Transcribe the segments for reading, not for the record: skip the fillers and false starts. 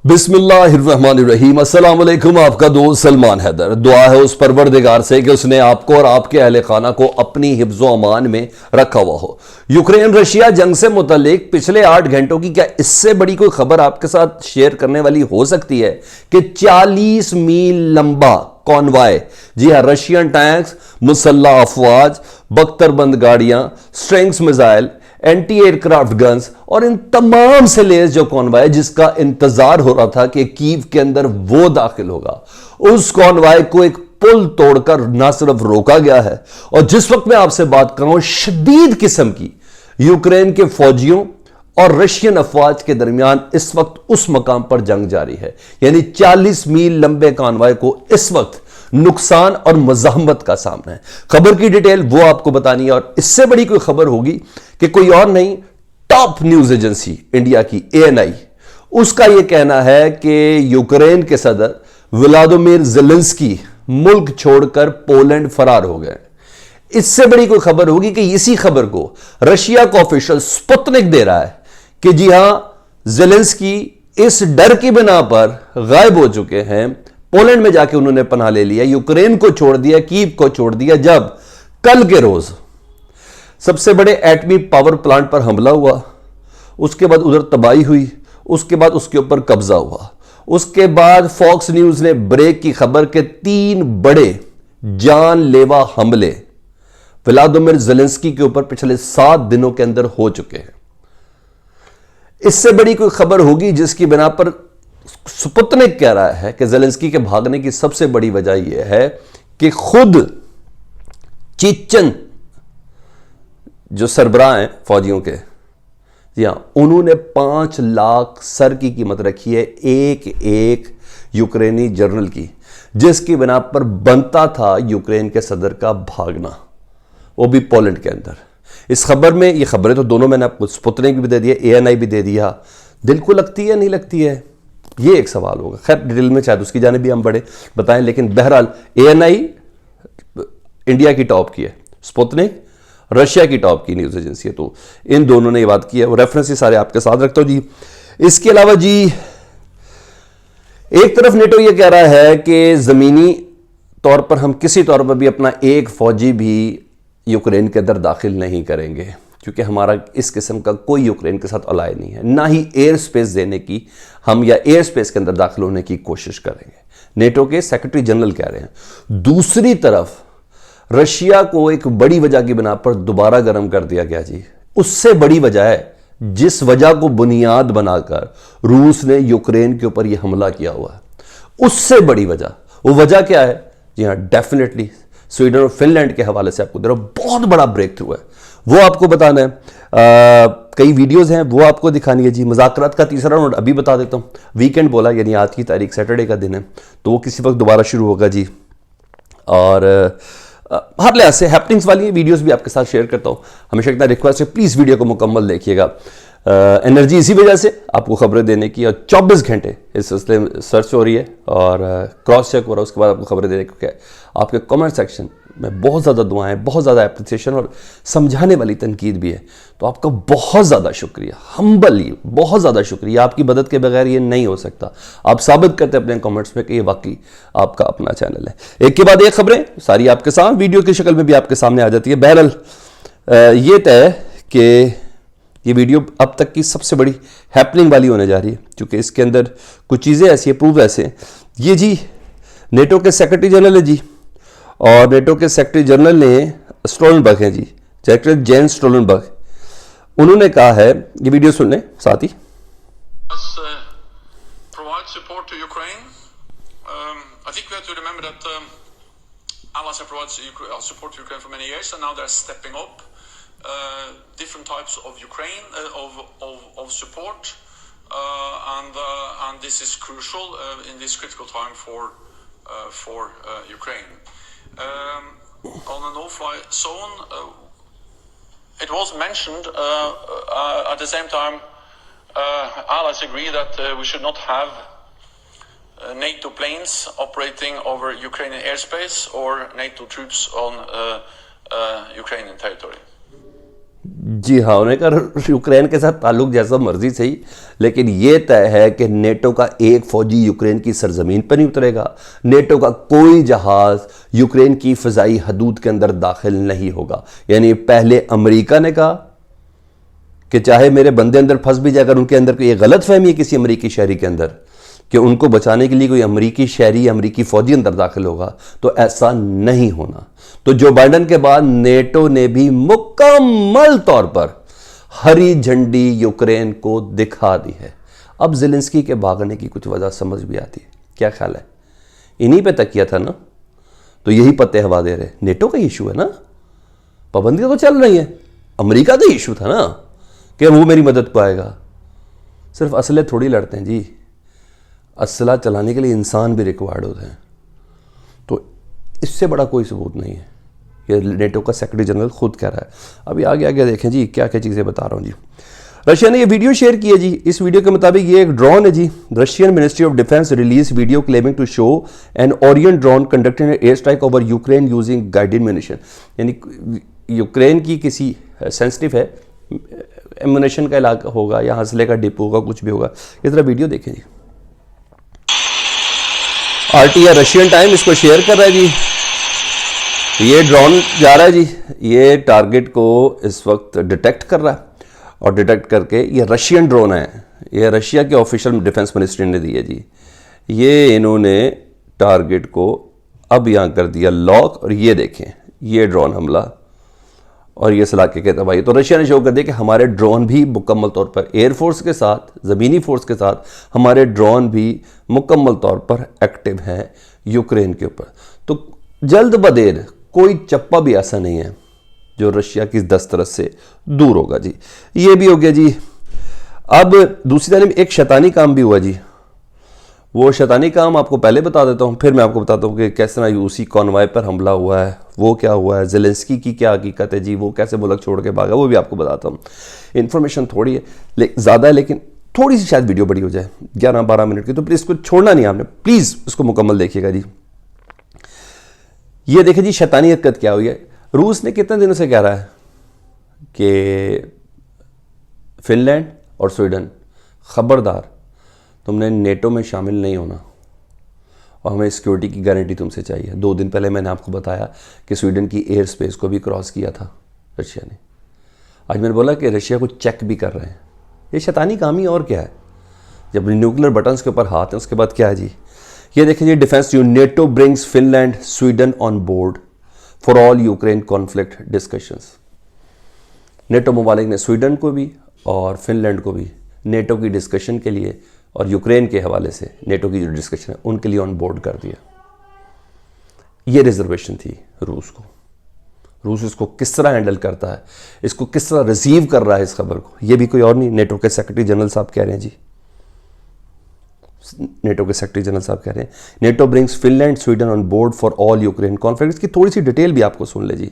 बिस्मिल्लाहिर्रहमानिर्रहीम। अस्सलाम वालेकुम। आपका दोस्त सलमान हैदर। दुआ है उस परवरदिगार से कि उसने आपको और आपके अहले खाना को अपनी हिफ्ज़ो अमान में रखा हुआ हो। यूक्रेन रशिया जंग से मुतल्लिक पिछले 8 घंटों की क्या इससे बड़ी कोई खबर आपके साथ शेयर करने वाली हो सकती है कि 40 मील लंबा कॉन्वाय, जी हां, रशियन टैंक्स, मुसल्लह अफवाज, बख्तरबंद गाड़ियां, strengths missile, anti aircraft guns और इन तमाम से लेस जो कॉन्वाय जिसका इंतजार हो रहा था कि कीव के अंदर वो दाखिल होगा, उस कॉन्वाय को एक पुल तोड़कर ना सिर्फ रोका गया है, और जिस वक्त मैं आपसे बात कर रहा हूं शदीद किस्म की यूक्रेन के फौजियों और रशियन अफवाज के दरमियान इस वक्त उस मकाम पर जंग जारी है। यानी 40 मील लंबे कॉन्वाय को इस वक्त नुकसान और मज़ाहमत का सामना है। खबर की डिटेल वो आपको बतानी है, और इससे बड़ी कोई खबर होगी कि कोई और नहीं, टॉप न्यूज एजेंसी इंडिया की ANI, उसका यह कहना है कि यूक्रेन के सदर व्लादिमीर ज़ेलेंस्की मुल्क छोड़कर पोलैंड फरार हो गए। इससे बड़ी कोई खबर होगी कि इसी खबर को रशिया का ऑफिशियल स्पुतनिक दे रहा है कि जी हां, ज़ेलेंस्की इस डर की बिना पर गायब हो चुके हैं, पोलैंड में जाके उन्होंने पनाह ले लिया, यूक्रेन को छोड़ दिया, कीव को छोड़ दिया, जब कल के रोज सबसे बड़े एटमी पावर प्लांट पर हमला हुआ, उसके बाद उधर तबाही हुई, उसके बाद उसके ऊपर कब्जा हुआ, उसके बाद फॉक्स न्यूज ने ब्रेक की खबर के 3 बड़े जानलेवा हमले व्लादिमीर ज़ेलेंस्की के ऊपर पिछले 7 दिनों के अंदर हो चुके हैं। इससे बड़ी कोई खबर होगी जिसकी बिना पर स्पुतनिक कह रहा है कि ज़ेलेंस्की के भागने की सबसे बड़ी वजह यह है कि खुद चेचन जो सरबराह हैं फौजियों के, जी हां, उन्होंने 5 लाख सर की कीमत रखी है एक एक यूक्रेनी जनरल की, जिसकी बिना पर बनता था यूक्रेन के सदर का भागना, वो भी पोलैंड के अंदर। इस खबर में, ये खबरें तो दोनों मैंने आपको स्पुतनिक भी दे दिया, ANI भी दे दिया, दिल को लगती है नहीं लगती है, ये एक सवाल होगा। खैर डिटेल में शायद उसकी जाने भी हम बड़े बताएं, लेकिन बहरहाल ANI इंडिया की टॉप की है, स्पुतनिक रशिया की टॉप की न्यूज एजेंसी है, तो इन दोनों ने ये बात की है। वो रेफरेंस सारे आपके साथ रखता हूं जी। इसके अलावा जी, एक तरफ नेटो ये कह रहा है कि जमीनी तौर पर हम किसी तौर पर भी अपना एक फौजी भी यूक्रेन के अंदर दाखिल नहीं करेंगे, क्योंकि हमारा इस किस्म का कोई यूक्रेन के साथ अलाय नहीं है, ना ही एयर स्पेस देने की हम या एयर स्पेस के अंदर दाखिल होने की कोशिश करेंगे, नेटो के सेक्रेटरी जनरल कह रहे हैं। दूसरी तरफ रशिया को एक बड़ी वजह की बिना पर दोबारा गर्म कर दिया गया जी। उससे बड़ी वजह है जिस वजह को बुनियाद बनाकर रूस ने यूक्रेन के ऊपर यह हमला किया हुआ है, उससे बड़ी वजह, वो वजह क्या है? जी हाँ, डेफिनेटली स्वीडन और फिनलैंड के हवाले से आपको दे रहा हूं, बहुत बड़ा ब्रेक थ्रू है, वो आपको बताना है। कई वीडियोस हैं वो आपको दिखानी है जी। मुज़ाकरात का तीसरा राउंड अभी बता देता हूं, वीकेंड बोला, यानी आज की तारीख सैटरडे का दिन है, तो वो किसी वक्त दोबारा शुरू होगा जी। और हर लिहाज से हैपनिंग्स वाली वीडियोस भी आपके साथ शेयर करता हूं। हमेशा इतना रिक्वेस्ट है, प्लीज़ वीडियो को मुकम्मल देखिएगा। एनर्जी इसी वजह से आपको खबरें देने की, और 24 घंटे इस सिलसिले में सर्च हो रही है और क्रॉस चेक हो रहा है, उसके बाद आपको खबरें देने, क्योंकि आपके कमेंट सेक्शन में बहुत ज़्यादा दुआएं, बहुत ज़्यादा एप्रिसिएशन और समझाने वाली तनकीद भी है, तो आपका बहुत ज़्यादा शुक्रिया, हम्बली बहुत ज़्यादा शुक्रिया। आपकी मदद के बगैर ये नहीं हो सकता। आप साबित करते हैं अपने कमेंट्स में कि ये वाकई आपका अपना चैनल है। एक के बाद एक खबरें सारी आपके साथ वीडियो की शक्ल में भी आपके सामने आ जाती है। बहरहाल ये तय कि ये वीडियो अब तक की सबसे बड़ी हैपनिंग वाली होने जा रही है, क्योंकि इसके अंदर कुछ चीज़ें ऐसी हैं, प्रूफ ऐसे हैं। ये जी नेटो के सेक्रेटरी जनरल है जी, और नेटो के सेक्रेटरी जनरल ने स्टोलनबर्ग हैं जी, सेक्रेटरी जेंस स्टोलनबर्ग, उन्होंने कहा है, ये वीडियो सुन लें साथ ही। Provide support to Ukraine. I think we have to remember that allies have provided support to Ukraine for many years, and now they're stepping up different types of Ukraine of support, and this is crucial in this critical time for Ukraine. On a no-fly zone, it was mentioned at the same time. Allies agree that we should not have NATO planes operating over Ukrainian airspace or NATO troops on Ukrainian territory. जी हाँ, उन्होंने कहा Ukraine के साथ ताल्लुक जैसा मर्जी सही, लेकिन ये तय है कि नेटो का एक फौजी यूक्रेन की सरजमीन पर नहीं उतरेगा, नेटो का कोई जहाज यूक्रेन की फ़िज़ाई हदूद के अंदर दाखिल नहीं होगा। यानी पहले अमेरिका ने कहा कि चाहे मेरे बंदे अंदर फंस भी जाए, अगर उनके अंदर कोई गलत फहमी है किसी अमेरिकी शहरी के अंदर कि उनको बचाने के लिए कोई अमेरिकी शहरी अमेरिकी फौजी अंदर दाखिल होगा, तो ऐसा नहीं होना। तो जो बाइडन के बाद नेटो ने भी मुकम्मल तौर पर हरी झंडी यूक्रेन को दिखा दी है। अब ज़ेलेंस्की के भागने की कुछ वजह समझ भी आती है। क्या ख्याल है? इन्हीं पे तकिया था ना, तो यही पत्ते हवा दे रहे। नेटो का इशू है ना, पाबंदियां तो चल रही हैं। अमेरिका का इशू था ना कि वो मेरी मदद को आएगा। सिर्फ असले थोड़ी लड़ते हैं जी, असला चलाने के लिए इंसान भी रिक्वायर्ड होते हैं। तो इससे बड़ा कोई सबूत नहीं है। ये नेटो का सेक्रेटरी जनरल खुद कह रहा है। अभी आगे आगे देखें जी, क्या क्या चीज़ें बता रहा हूँ जी। रशिया ने ये वीडियो शेयर की है जी। इस वीडियो के मुताबिक ये एक ड्रोन है जी। Russian ministry of defence release video claiming to show an Orion drone conducting air strike over Ukraine using guided munition. यानी यूक्रेन की किसी सेंसिटिव है एम्यूनेशन का इलाका होगा या हंसले का डिपो होगा, कुछ भी होगा। इस तरह वीडियो देखें जी। RT रशियन टाइम इसको शेयर कर रहा है जी। ये ड्रोन जा रहा है जी, ये टारगेट को इस वक्त डिटेक्ट कर रहा है और डिटेक्ट करके, ये रशियन ड्रोन है, ये रशिया के ऑफिशियल डिफेंस मिनिस्ट्री ने दी है जी। ये इन्होंने टारगेट को अब यहाँ कर दिया लॉक, और ये देखें ये ड्रोन हमला और ये इलाके के तबाही। तो रशिया ने शो कर दिया कि हमारे ड्रोन भी मुकम्मल तौर पर एयरफोर्स के साथ, ज़मीनी फोर्स के साथ, हमारे ड्रोन भी मुकम्मल तौर पर एक्टिव हैं यूक्रेन के ऊपर। तो जल्द बदेर कोई चप्पा भी ऐसा नहीं है जो रशिया की दस्तरस से दूर होगा जी। ये भी हो गया जी। अब दूसरी तरफ एक शैतानी काम भी हुआ जी। वो शैतानी काम आपको पहले बता देता हूँ, फिर मैं आपको बताता हूँ कि किस तरह यूसी कॉन्वॉय पर हमला हुआ है, वो क्या हुआ है, ज़ेलेंस्की की क्या हकीकत है जी, वो कैसे मुल्क छोड़ के भागा, वो भी आपको बताता हूँ। इन्फॉर्मेशन थोड़ी है, ज़्यादा है, लेकिन थोड़ी सी शायद वीडियो बड़ी हो जाए, 11-12 मिनट की, तो प्लीज़ इसको छोड़ना नहीं आपने, प्लीज़ उसको मुकम्मल देखिएगा जी। ये देखिए जी शैतानी हरकत क्या हुई है। रूस ने कितने दिनों से कह रहा है कि फिनलैंड और स्वीडन, खबरदार तुमने नेटो में शामिल नहीं होना और हमें सिक्योरिटी की गारंटी तुमसे चाहिए। 2 दिन पहले मैंने आपको बताया कि स्वीडन की एयर स्पेस को भी क्रॉस किया था रशिया ने। आज मैंने बोला कि रशिया को चेक भी कर रहे हैं। ये शैतानी काम ही और क्या है, जब न्यूक्लियर बटन्स के ऊपर हाथ है उसके बाद क्या है जी। ये देखिए जी, defence NATO brings Finland Sweden on board for all Ukraine conflict discussions. NATO ममालिक ने स्वीडन को भी और फिनलैंड को भी नेटो की डिस्कशन के लिए और यूक्रेन के हवाले से नेटो की जो डिस्कशन है उनके लिए ऑन बोर्ड कर दिया। ये रिजर्वेशन थी रूस को। रूस इसको किस तरह हैंडल करता है, इसको किस तरह रिसीव कर रहा है इस खबर को, ये भी कोई और नहीं, नेटो के सेक्रेटरी जनरल साहब कह रहे हैं जी। नेटो के सेक्रेटरी जनरल साहब कह रहे हैं NATO brings Finland Sweden on board for all Ukraine conflict. की थोड़ी सी डिटेल भी आपको सुन ले जी।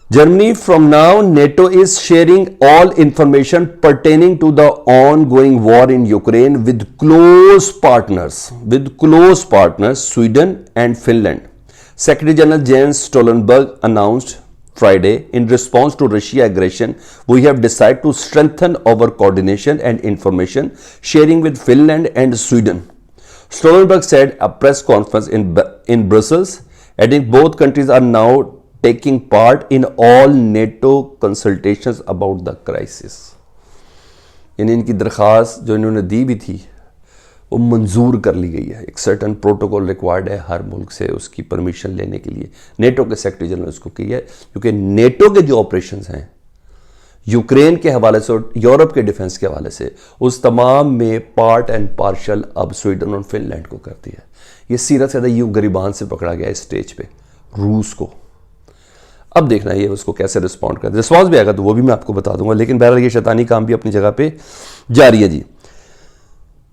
Germany, from now, NATO is sharing all information pertaining to the ongoing war in Ukraine with close partners, Sweden and Finland. Secretary General Jens Stoltenberg announced Friday, in response to Russia aggression, we have decided to strengthen our coordination and information sharing with Finland and Sweden. Stoltenberg said at a press conference in Brussels, adding both countries are now taking part in all NATO consultations about the crisis. इनकी दरख्वास्त जो इन्होंने दी भी थी वो मंजूर कर ली गई है। एक सर्टन प्रोटोकॉल रिक्वायर्ड है हर मुल्क से उसकी परमिशन लेने के लिए। नेटो के सेक्रेटरी जनरल उसको की है, क्योंकि नेटो के जो ऑपरेशंस हैं यूक्रेन के हवाले से और यूरोप के डिफेंस के हवाले से, उस तमाम में पार्ट एंड पार्शल अब स्वीडन और फिनलैंड को कर दिया। ये सीरत से यूं गरीबान से पकड़ा गया इस स्टेज पे रूस को। अब देखना ये उसको कैसे रिस्पॉन्ड करता है। रिस्पॉन्स भी आएगा तो वो भी मैं आपको बता दूंगा, लेकिन बहरहाल ये शैतानी काम भी अपनी जगह पे जारी है जी।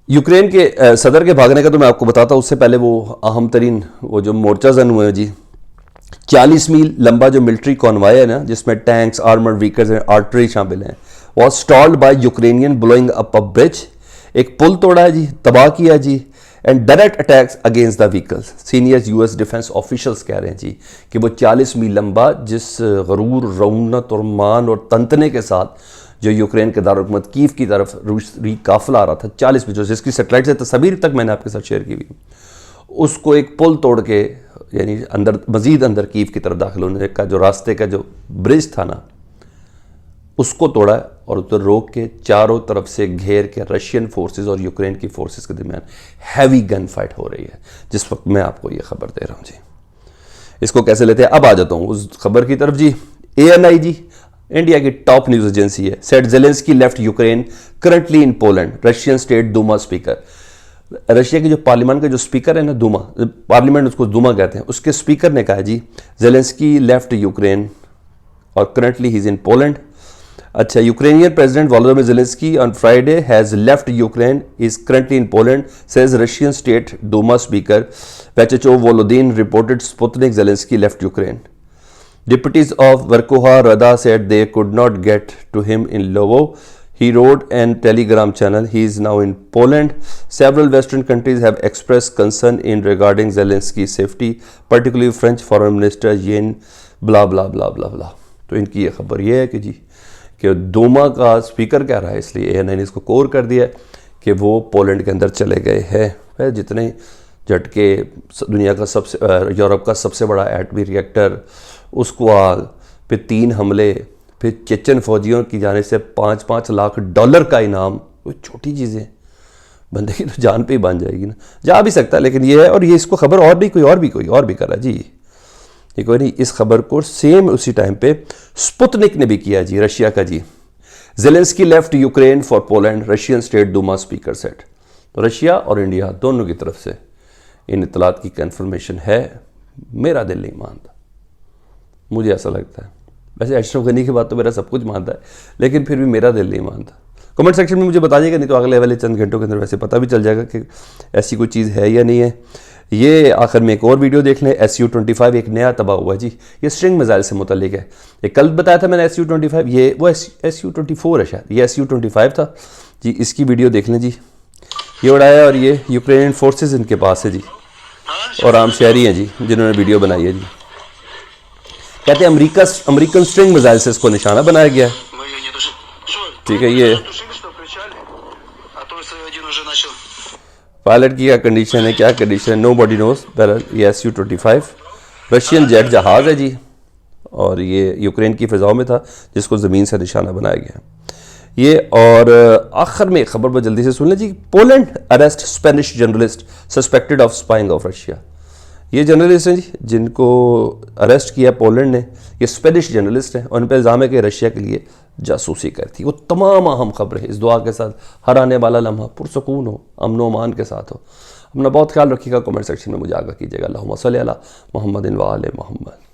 यूक्रेन के सदर के भागने का तो मैं आपको बताता हूँ, उससे पहले वो अहम तरीन वो जो मोर्चा जन हुए हैं जी। 40 मील लंबा जो मिलिट्री कॉन्वॉय है ना, जिसमें tanks, armoured vehicles and artillery शामिल हैं, was stalled by Ukrainian blowing up a bridge. एक पुल तोड़ा है जी, तबाह किया जी, and direct attacks against the vehicles. Senior US defence officials कह रहे हैं जी कि वो 40 मील लंबा जिस गरूर, रौनत और मान और तंतने के साथ जो यूक्रेन के दारुल-हुकूमत कीव की तरफ रूसी काफिला आ रहा था 40 मील, जिसकी सेटेलाइट से तस्वीर तक मैंने आपके साथ शेयर की हुई, उसको एक पुल तोड़ के यानी अंदर मजीद अंदर कीव की तरफ दाखिल होने का जो रास्ते का जो ब्रिज था ना, उसको तोड़ा और उधर रोक के चारों तरफ से घेर के रशियन फोर्सेस और यूक्रेन की फोर्सेस के दरमियान हैवी गन फाइट हो रही है जिस वक्त मैं आपको ये खबर दे रहा हूँ जी। इसको कैसे लेते हैं, अब आ जाता हूँ उस खबर की तरफ जी। ANI जी, इंडिया की टॉप न्यूज एजेंसी है, said Zelensky left Ukraine currently in Poland, Russian state Duma speaker. Russia के जो पार्लियामेंट का जो स्पीकर है ना, दूमा पार्लियामेंट उसको दूमा कहते हैं, उसके स्पीकर ने कहा जी ज़ेलेंस्की लेफ्ट यूक्रेन और currently he is in Poland. अच्छा, Ukrainian president Volodymyr Zelensky on Friday has left Ukraine, is currently in Poland, says Russian state Duma speaker Vyacheslav Volodin reported Sputnik. Zelensky left Ukraine. Deputies of Verkhovna Rada said they could not get to him in Lvov. He wrote an Telegram channel. He is now in Poland. Several Western countries have expressed concern in regarding Zelensky's safety, particularly French Foreign Minister Jean blah blah blah blah blah. तो इनकी ये खबर ये है कि जी कि दूमा का speaker कह रहा है, इसलिए ANI ने इसको कोर कर दिया कि वो पोलैंड के अंदर चले गए हैं। जितने झटके, दुनिया का सबसे यूरोप का सबसे बड़ा एटमी रिएक्टर, उसको आग, फिर 3 हमले, फिर चेचन फौजियों की जाने से $5-5 लाख का इनाम, वो छोटी चीज़ें, बंदे की तो जान पे ही बन जाएगी ना। जा भी सकता है, लेकिन ये है। और ये इसको खबर और नहीं कोई और भी करा जी, ये कोई नहीं। इस खबर को सेम उसी टाइम पे स्पुतनिक ने भी किया जी, रशिया का जी। Zelensky left Ukraine for Poland, Russian state Duma speaker said. तो रशिया और इंडिया दोनों की तरफ से इन इत्तलात की कंफर्मेशन है। मेरा दिल नहीं मानता, मुझे ऐसा लगता है। वैसे अशरफ गनी की बात तो मेरा सब कुछ मानता है, लेकिन फिर भी मेरा दिल नहीं मानता। कमेंट सेक्शन में मुझे बताइएगा, नहीं तो अगले वाले चंद घंटों के अंदर वैसे पता भी चल जाएगा कि ऐसी कोई चीज़ है या नहीं है। ये आखिर में एक और वीडियो देख लें। SU-25 एक नया तबाह हुआ जी, ये स्ट्रिंग मिसाइल से मुतल्लिक है। ये कल बताया था मैंने SU-25, ये वो SU-24 है शायद, ये SU-25 था जी। इसकी वीडियो देख लें जी। ये उड़ाया और ये यूक्रेनियन फोर्सेस इनके पास है जी, और आम शहरी हैं जी जिन्होंने वीडियो बनाई है जी। कहते हैं अमेरिकन स्ट्रिंग मिसाइल से इसको निशाना बनाया गया है। ठीक है, ये पायलट की क्या कंडीशन है, क्या कंडीशन है, नो बॉडी नोज। ये SU-25 रशियन जेट जहाज़ है जी, और ये यूक्रेन की फ़िज़ाओं में था जिसको ज़मीन से निशाना बनाया गया ये। और आखिर में खबर पर जल्दी से सुन लें जी। Poland arrest Spanish journalist suspected of spying of Russia. ये जर्नलिस्ट हैं जी जिनको अरेस्ट किया पोलैंड ने, ये स्पेनिश जर्नलिस्ट हैं, और उन पर इल्ज़ाम है कि रशिया के लिए जासूसी करती। वो तमाम अहम खबरें इस दुआ के साथ हर आने वाला लम्हा पुरसकून हो, अमन व अमान के साथ हो। अपना बहुत ख्याल रखिएगा। कमेंट सेक्शन में मुझे आगाह कीजिएगा। अल्लाहुम्मा सल्ली अला मुहम्मदिन व आले मुहम्मद।